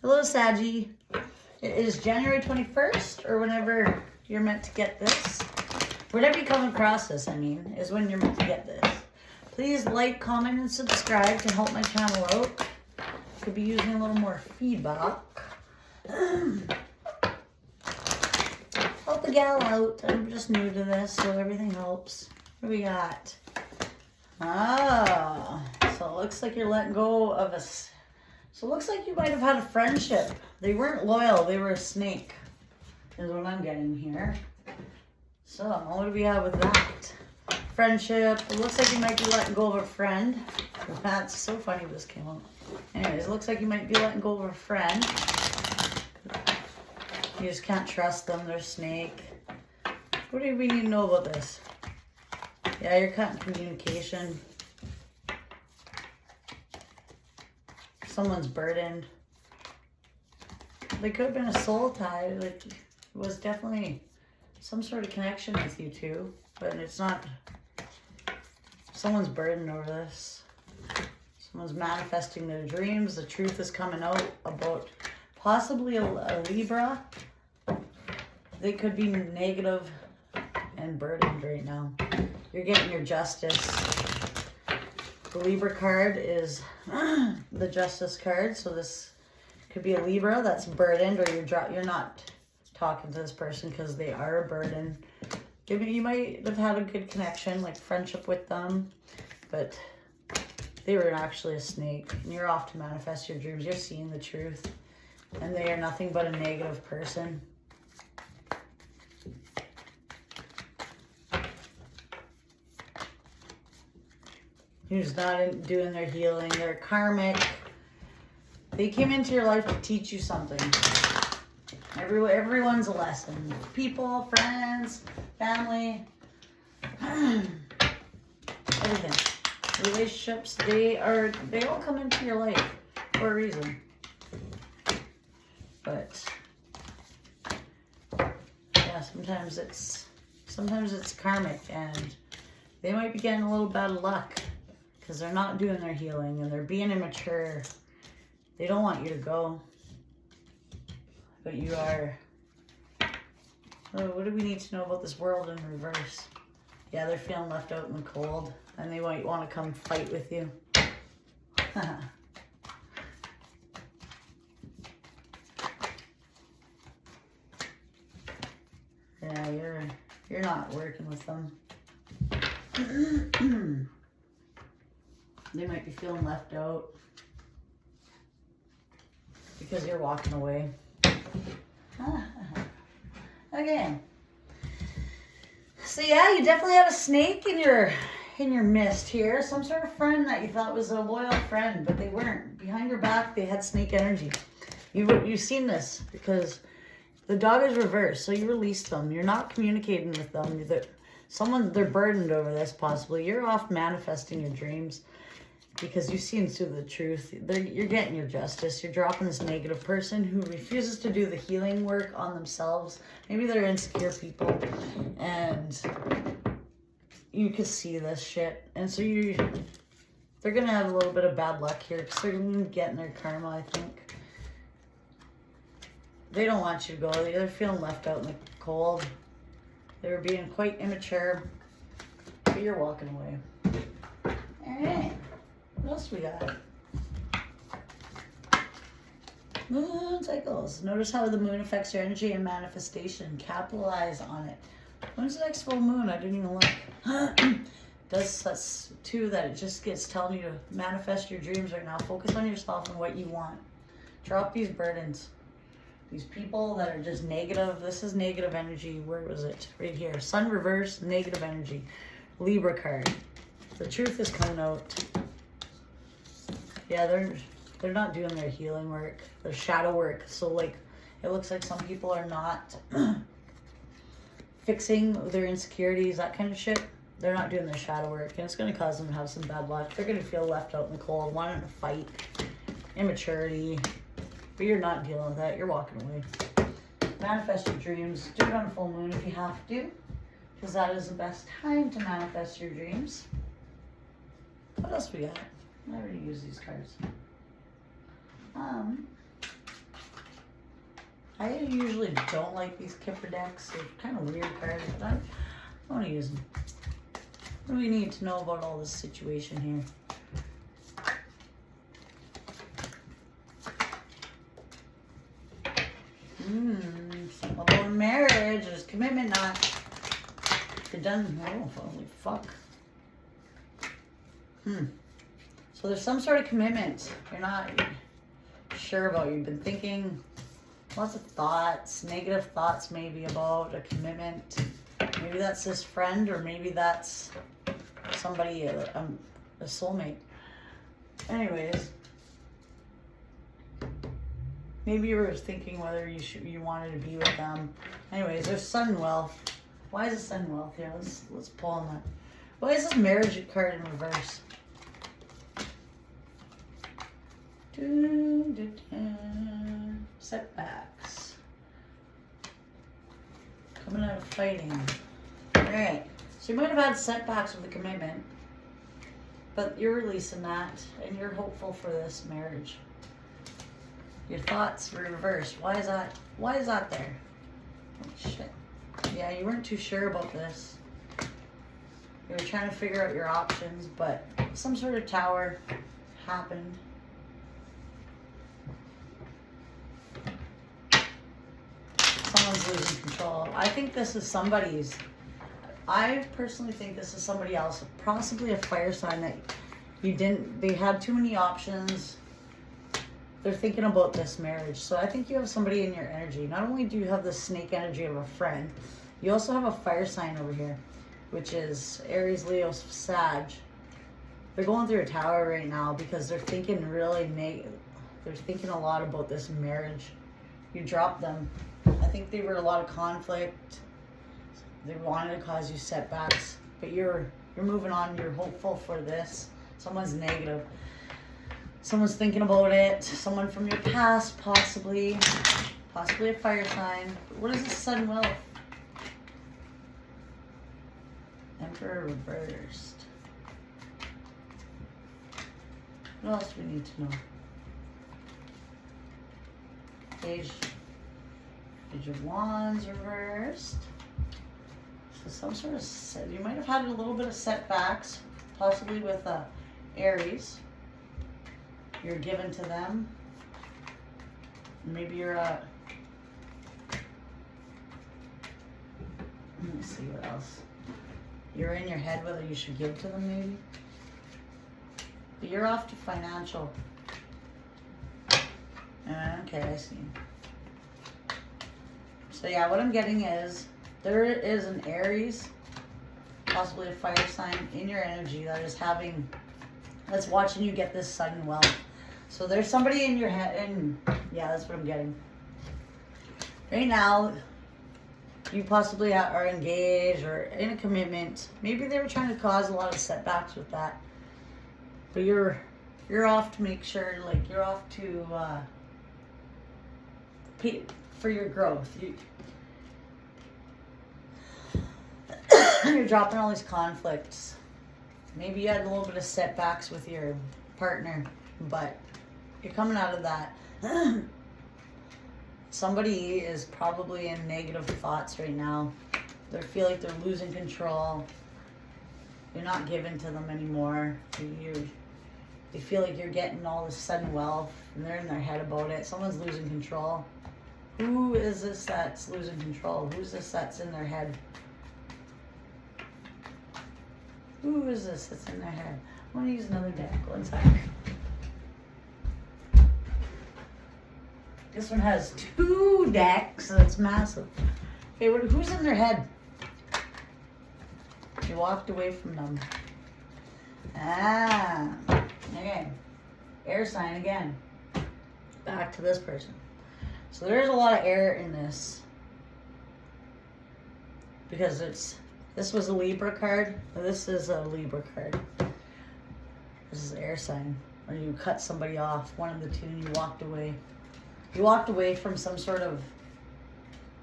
Hello, Saggy. It is January 21st, or whenever you're meant to get this. Whenever you come across this, I mean, is when you're meant to get this. Please like, comment, and subscribe to help my channel out. Could be using a little more feedback. Help the gal out. I'm just new to this, so everything helps. What do we got? Ah, so it looks like you're letting go of a... So it looks like you might have had a friendship. They weren't loyal. They were a snake, is what I'm getting here. So what do we have with that? Friendship. It looks like you might be letting go of a friend. That's so funny this came out. Anyways, it looks like you might be letting go of a friend. You just can't trust them. They're a snake. What do we need to know about this? Yeah, you're cutting communication. Someone's burdened. They could have been a soul tie. Like, it was definitely some sort of connection with you two, but it's not. Someone's burdened over this. Someone's manifesting their dreams. The truth is coming out about possibly a Libra. They could be negative and burdened right now. You're getting your justice. The Libra card is the Justice card, so this could be a Libra that's burdened, or you're not talking to this person because they are a burden. You might have had a good connection, like friendship with them, but they were actually a snake, and you're off to manifest your dreams. You're seeing the truth, and they are nothing but a negative person. Who's not doing their healing. They're karmic. They came into your life to teach you something. Everyone's a lesson. People, friends, family, everything. Relationships, they all come into your life for a reason. But yeah, sometimes it's karmic, and they might be getting a little bad luck because they're not doing their healing and they're being immature. They don't want you to go, but you are. Oh, what do we need to know about this world in reverse? Yeah, they're feeling left out in the cold, and they might want to come fight with you. Yeah, you're not working with them. They might be feeling left out because you're walking away. Okay. So yeah, you definitely had a snake in your midst here. Some sort of friend that you thought was a loyal friend, but they weren't. Behind your back, they had snake energy. You've seen this because the dog is reversed, so you released them. You're not communicating with them. They're burdened over this possibly. You're off manifesting your dreams because you've seen through the truth. You're getting your justice. You're dropping this negative person who refuses to do the healing work on themselves. Maybe they're insecure people, and you could see this shit. And so they're going to have a little bit of bad luck here because they're going to be getting their karma, I think. They don't want you to go. They're feeling left out in the cold. They were being quite immature, but you're walking away. All right. What else we got? Moon cycles. Notice how the moon affects your energy and manifestation. Capitalize on it. When's the next full moon? I didn't even look. Does that's too that it just gets telling you to manifest your dreams right now. Focus on yourself and what you want. Drop these burdens. These people that are just negative. This is negative energy. Where was it? Right here. Sun reverse, negative energy. Libra card. The truth is coming out. Yeah, they're not doing their healing work. Their shadow work. So like, it looks like some people are not fixing their insecurities, that kind of shit. They're not doing their shadow work, and it's going to cause them to have some bad luck. They're going to feel left out in the cold, wanting to fight, immaturity. But you're not dealing with that. You're walking away. Manifest your dreams. Do it on a full moon if you have to, because that is the best time to manifest your dreams. What else we got? I already used these cards. I usually don't like these Kipper decks. They're kind of weird cards, but I want to use them. What do we need to know about all this situation here? About marriage, there's commitment not. You're done. Oh, holy fuck. So there's some sort of commitment you're not sure about. You've been thinking lots of thoughts, negative thoughts maybe about a commitment. Maybe that's this friend, or maybe that's somebody, a soulmate. Anyways, maybe you were thinking whether you wanted to be with them. Anyways, there's sun and wealth. Why is the sun and wealth here? Let's pull on that. Why is this marriage card in reverse? Setbacks. Coming out of fighting. Alright. So you might have had setbacks with the commitment, but you're releasing that and you're hopeful for this marriage. Your thoughts were reversed. Why is that? Why is that there? Oh, shit. Yeah, you weren't too sure about this. You were trying to figure out your options, but some sort of tower happened. Someone's losing control. I think this is somebody's. I personally think this is somebody else, possibly a fire sign that you didn't, they had too many options. They're thinking about this marriage. So I think you have somebody in your energy. Not only do you have the snake energy of a friend, you also have a fire sign over here, which is Aries, Leo, Sag. They're going through a tower right now because they're thinking really they're thinking a lot about this marriage. You dropped them. I think they were a lot of conflict. They wanted to cause you setbacks, but you're moving on. You're hopeful for this. Someone's negative. Someone's thinking about it. Someone from your past, possibly a fire sign. What is this sun wealth? Emperor reversed. What else do we need to know? Page of Wands reversed. So some sort of, you might have had a little bit of setbacks, possibly with Aries. You're given to them. Maybe you're let me see what else. You're in your head whether you should give to them maybe. But you're off to financial. Okay, I see. So yeah, what I'm getting is there is an Aries, possibly a fire sign in your energy that's watching you get this sudden wealth. So there's somebody in your head, and yeah, that's what I'm getting. Right now, you possibly are engaged or in a commitment. Maybe they were trying to cause a lot of setbacks with that. But you're off to make sure, like you're off to for your growth. You're dropping all these conflicts. Maybe you had a little bit of setbacks with your partner, but you're coming out of that. Somebody is probably in negative thoughts right now. They feel like they're losing control. You're not given to them anymore. They feel like you're getting all this sudden wealth, and they're in their head about it. Someone's losing control. Who is this that's losing control? Who's this that's in their head? Who is this that's in their head? I want to use another deck. One sec. This one has 2 decks, so it's massive. Okay, who's in their head? You walked away from them. Okay. Air sign again. Back to this person. So there's a lot of air in this. Because this was a Libra card. This is a Libra card. This is air sign. Or you cut somebody off, one of the two, and you walked away. You walked away from some sort of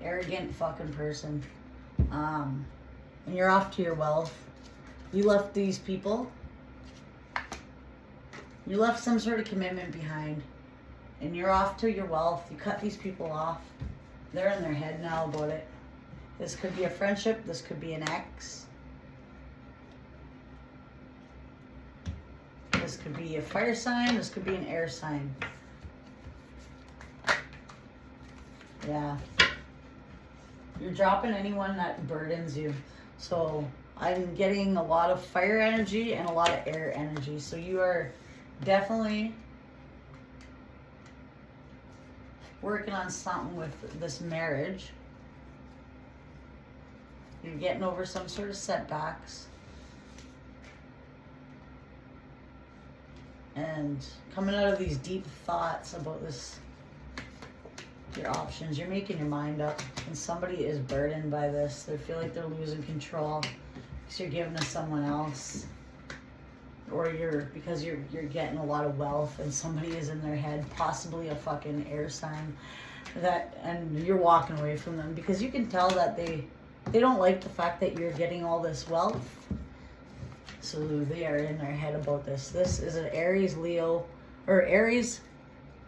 arrogant fucking person. And you're off to your wealth. You left these people. You left some sort of commitment behind. And you're off to your wealth. You cut these people off. They're in their head now about it. This could be a friendship. This could be an ex. This could be a fire sign. This could be an air sign. Yeah. You're dropping anyone that burdens you. So I'm getting a lot of fire energy and a lot of air energy. So you are definitely working on something with this marriage. You're getting over some sort of setbacks. And coming out of these deep thoughts about this, your options, you're making your mind up. And somebody is burdened by this. They feel like they're losing control because you're giving to someone else. Or because you're getting a lot of wealth and somebody is in their head, possibly a fucking air sign, and you're walking away from them because you can tell that they don't like the fact that you're getting all this wealth. So they are in their head about this. This is an Aries, Leo, or Aries.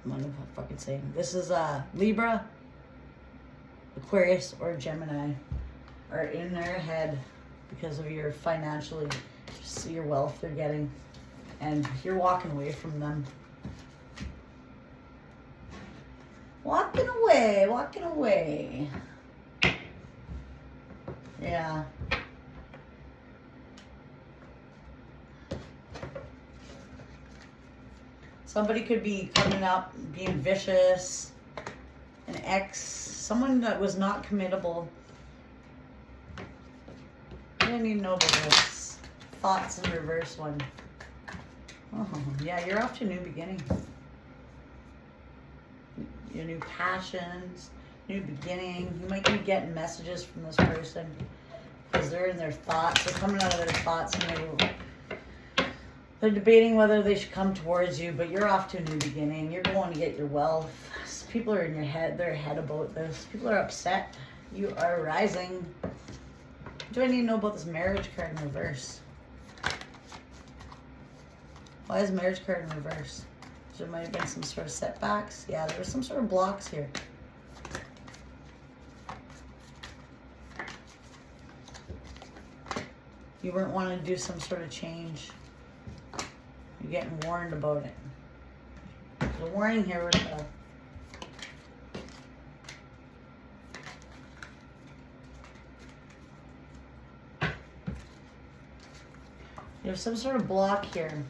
I'm not fucking saying. This is Libra, Aquarius, or Gemini are in their head because of your financially, see your wealth they're getting, and you're walking away from them. Walking away. Yeah. Somebody could be coming up, being vicious, an ex, someone that was not committable. I don't even know about this. Thoughts in reverse one. Oh, yeah, you're off to a new beginning. Your new passions, new beginning. You might be getting messages from this person because they're in their thoughts. They're coming out of their thoughts and they're debating whether they should come towards you, but you're off to a new beginning. You're going to get your wealth. People are in your head. They're ahead about this. People are upset. You are rising. Do I need to know about this marriage card in reverse? Why is marriage card in reverse? There might have been some sort of setbacks. Yeah, there was some sort of blocks here. You weren't wanting to do some sort of change. You're getting warned about it. There's a warning here with there's some sort of block here.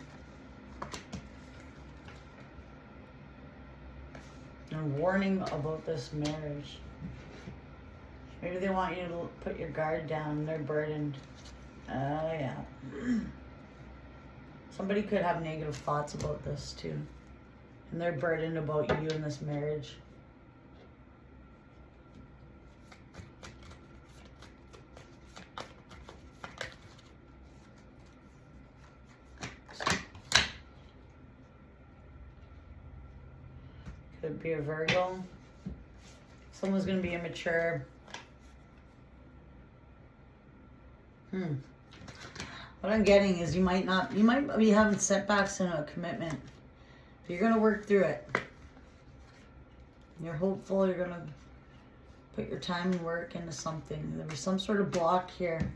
And warning about this marriage. Maybe they want you to put your guard down. They're burdened. Oh, yeah. Somebody could have negative thoughts about this too. And they're burdened about you and this marriage. Could be a Virgo. Someone's going to be immature. What I'm getting is you might be having setbacks in a commitment. But you're going to work through it. You're hopeful you're going to put your time and work into something. There was some sort of block here.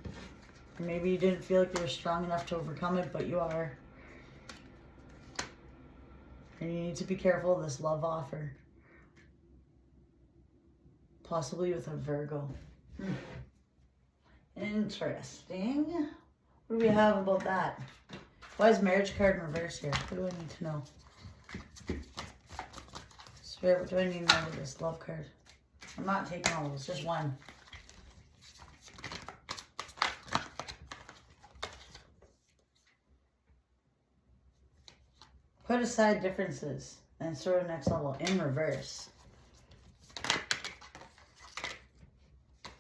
Or maybe you didn't feel like you were strong enough to overcome it, but you are. And you need to be careful of this love offer. Possibly with a Virgo. Interesting. What do we have about that? Why is marriage card in reverse here? What do I need to know? Spirit, what do I need to know with this love card? I'm not taking all those, just one. Put aside differences and sort of next level in reverse.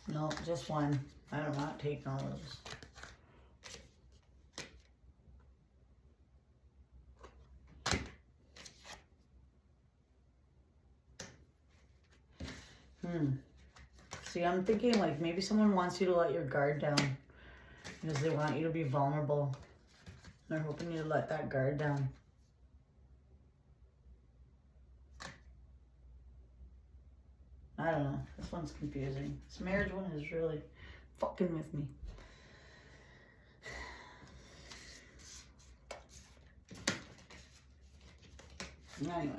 No, just one. I'm not taking all those. See, I'm thinking like maybe someone wants you to let your guard down because they want you to be vulnerable. They're hoping you to let that guard down. I don't know. This one's confusing. This marriage one is really fucking with me. Anyway.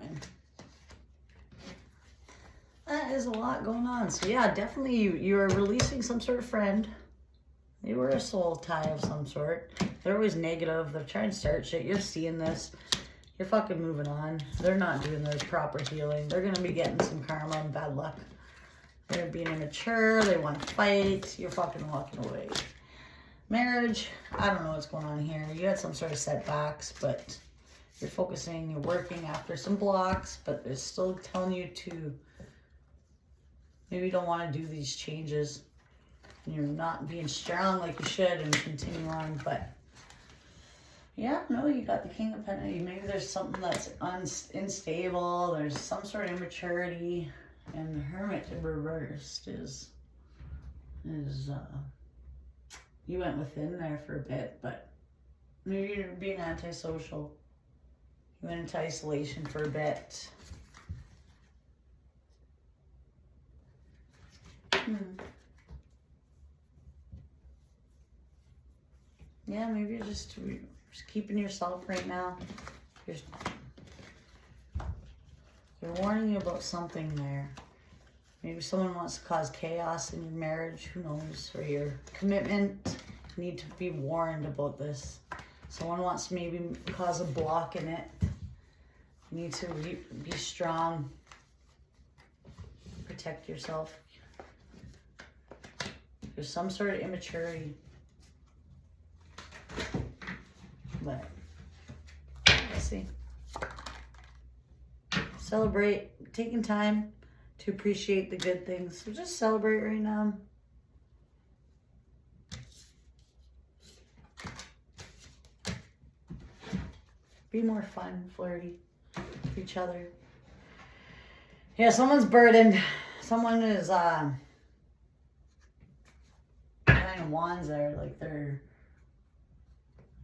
That is a lot going on. So yeah, definitely you're releasing some sort of friend. They were a soul tie of some sort. They're always negative. They're trying to start shit. You're seeing this. You're fucking moving on. They're not doing their proper healing. They're going to be getting some karma and bad luck. They're being immature. They want to fight. You're fucking walking away. Marriage, I don't know what's going on here. You had some sort of setbacks, but you're focusing. You're working after some blocks, but they're still telling you to maybe you don't want to do these changes. And you're not being strong like you should and continue on, but yeah, no, you got the King of Pentacles. Maybe there's something that's unstable. There's some sort of immaturity. And the Hermit reversed is you went within there for a bit, but maybe you're being antisocial. You went into isolation for a bit. Yeah, maybe you're just keeping yourself right now. They're warning you about something there. Maybe someone wants to cause chaos in your marriage. Who knows? Or your commitment. You need to be warned about this. Someone wants to maybe cause a block in it. You need to be strong. Protect yourself. There's some sort of immaturity. But let's see. Celebrate, taking time to appreciate the good things. So just celebrate right now. Be more fun, flirty with each other. Yeah, someone's burdened. Someone is kind of wands there, like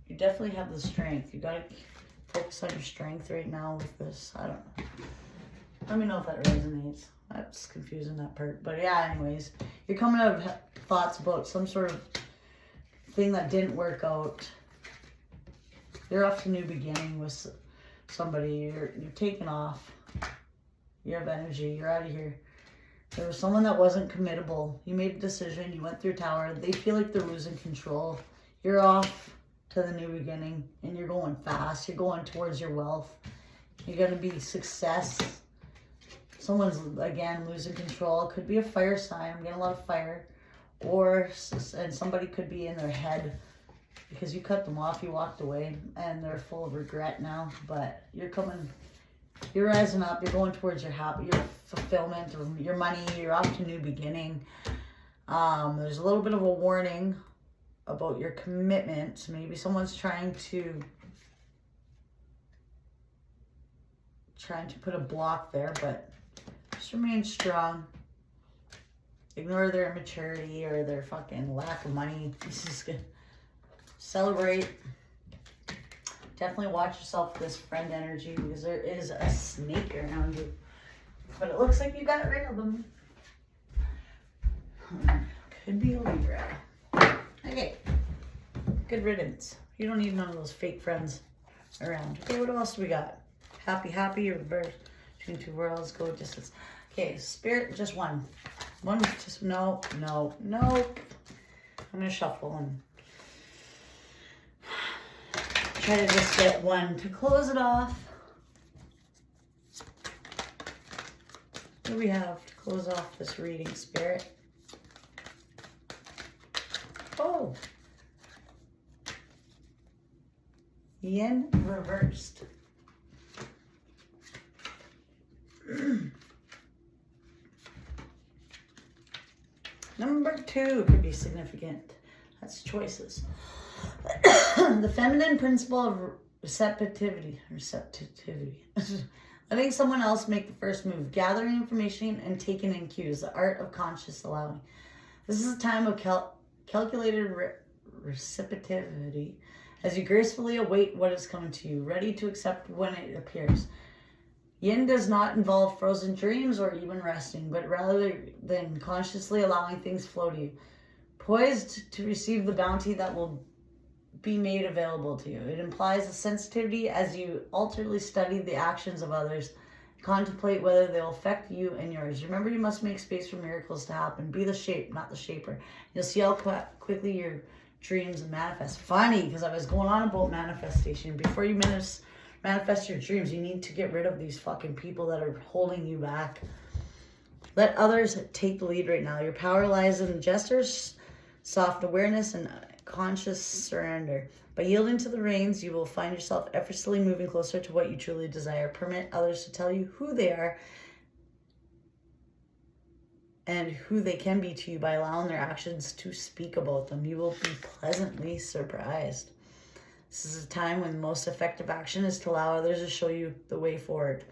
you definitely have the strength. You gotta focus on your strength right now with this. I don't know. Let me know if that resonates. That's confusing, that part. But yeah, anyways, you're coming out of thoughts about some sort of thing that didn't work out. You're off to a new beginning with somebody. You're taking off. You have energy. You're out of here. There was someone that wasn't committable. You made a decision. You went through tower. They feel like they're losing control. You're off to the new beginning, and you're going fast. You're going towards your wealth. You're going to be success. Someone's, again, losing control. Could be a fire sign. I'm getting a lot of fire. And somebody could be in their head because you cut them off. You walked away, and they're full of regret now. But you're rising up. You're going towards your fulfillment, or your money. You're off to a new beginning. There's a little bit of a warning about your commitment. Maybe someone's trying to put a block there, but just remain strong. Ignore their immaturity or their fucking lack of money. This is good. Celebrate. Definitely watch yourself with this friend energy because there is a snake around you. But it looks like you got rid of them. Could be a Libra. Okay. Good riddance. You don't need none of those fake friends around. Okay, what else do we got? Happy, reverse. Between two worlds, go distance. Okay, spirit, just one. One, just no. I'm going to shuffle and try to just get one to close it off. What do we have to close off this reading, Spirit? Oh. Yin reversed. Number 2 could be significant. That's choices. The feminine principle of receptivity. Letting someone else make the first move. Gathering information and taking in cues. The art of conscious allowing. This is a time of calculated receptivity as you gracefully await what is coming to you, ready to accept when it appears. Yin does not involve frozen dreams or even resting, but rather than consciously allowing things flow to you. Poised to receive the bounty that will be made available to you. It implies a sensitivity as you alternately study the actions of others, contemplate whether they'll affect you and yours. Remember, you must make space for miracles to happen. Be the shape, not the shaper. You'll see how quickly your dreams manifest. Funny, because I was going on about manifestation. Before you manifest your dreams, you need to get rid of these fucking people that are holding you back. Let others take the lead right now. Your power lies in gestures, soft awareness, and conscious surrender. By yielding to the reins, you will find yourself effortlessly moving closer to what you truly desire. Permit others to tell you who they are and who they can be to you by allowing their actions to speak about them. You will be pleasantly surprised. This is a time when the most effective action is to allow others to show you the way forward.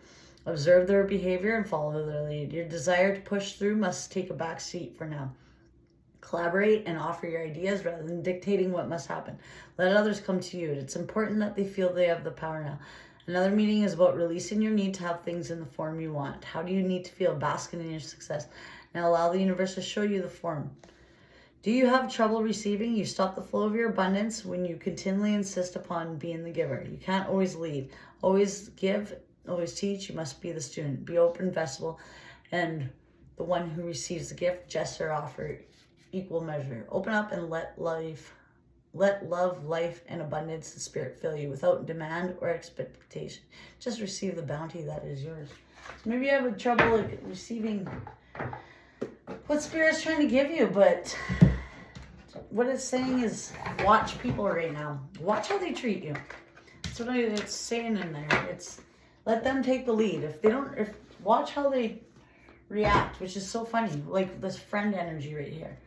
Observe their behavior and follow their lead. Your desire to push through must take a back seat for now. Collaborate and offer your ideas rather than dictating what must happen. Let others come to you. It's important that they feel they have the power now. Another meeting is about releasing your need to have things in the form you want. How do you need to feel? Basking in your success. Now allow the universe to show you the form. Do you have trouble receiving? You stop the flow of your abundance when you continually insist upon being the giver. You can't always lead. Always give, always teach. You must be the student. Be open, vessel, and the one who receives the gift, gesture, offer, equal measure. Open up and let love, life, and abundance and spirit fill you without demand or expectation. Just receive the bounty that is yours. So maybe you have trouble receiving what Spirit's trying to give you, but what it's saying is watch people right now. Watch how they treat you. That's what it's saying in there. It's let them take the lead. Watch how they react, which is so funny. Like this friend energy right here.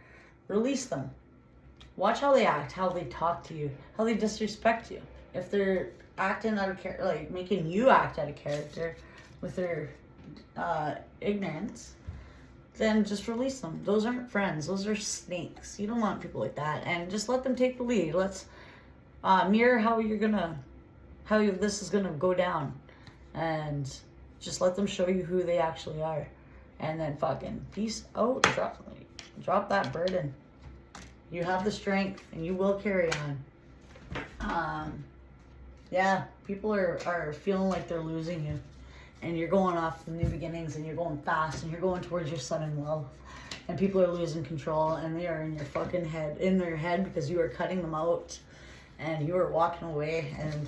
Release them. Watch how they act, how they talk to you, how they disrespect you. If they're acting out of character, like making you act out of character with their ignorance, then just release them. Those aren't friends. Those are snakes. You don't want people like that. And just let them take the lead. Let's mirror how this is gonna go down, and just let them show you who they actually are. And then fucking peace out. Drop that burden. You have the strength, and you will carry on. Yeah, people are feeling like they're losing you, and you're going off the new beginnings, and you're going fast, and you're going towards your son-in-law, and people are losing control, and they are in your fucking head, in their head, because you are cutting them out, and you are walking away, and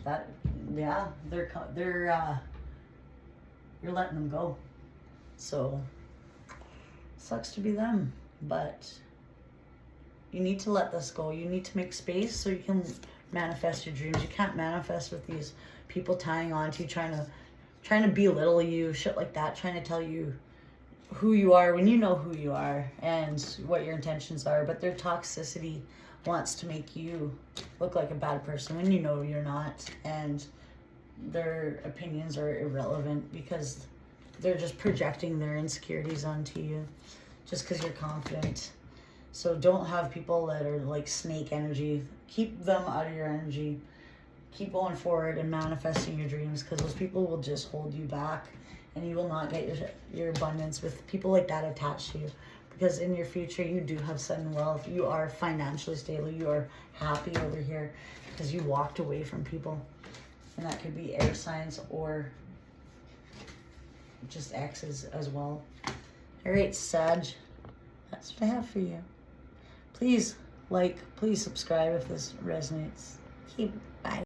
that, yeah, you're letting them go. So, sucks to be them, but you need to let this go. You need to make space so you can manifest your dreams. You can't manifest with these people tying on to you, trying to belittle you, shit like that, trying to tell you who you are when you know who you are and what your intentions are. But their toxicity wants to make you look like a bad person when you know you're not, and their opinions are irrelevant because they're just projecting their insecurities onto you just because you're confident. So don't have people that are like snake energy. Keep them out of your energy. Keep going forward and manifesting your dreams, because those people will just hold you back, and you will not get your abundance with people like that attached to you. Because in your future, you do have sudden wealth. You are financially stable. You are happy over here because you walked away from people. And that could be air signs or just exes as well. All right, Sag. That's what I have for you. Please subscribe if this resonates. Bye.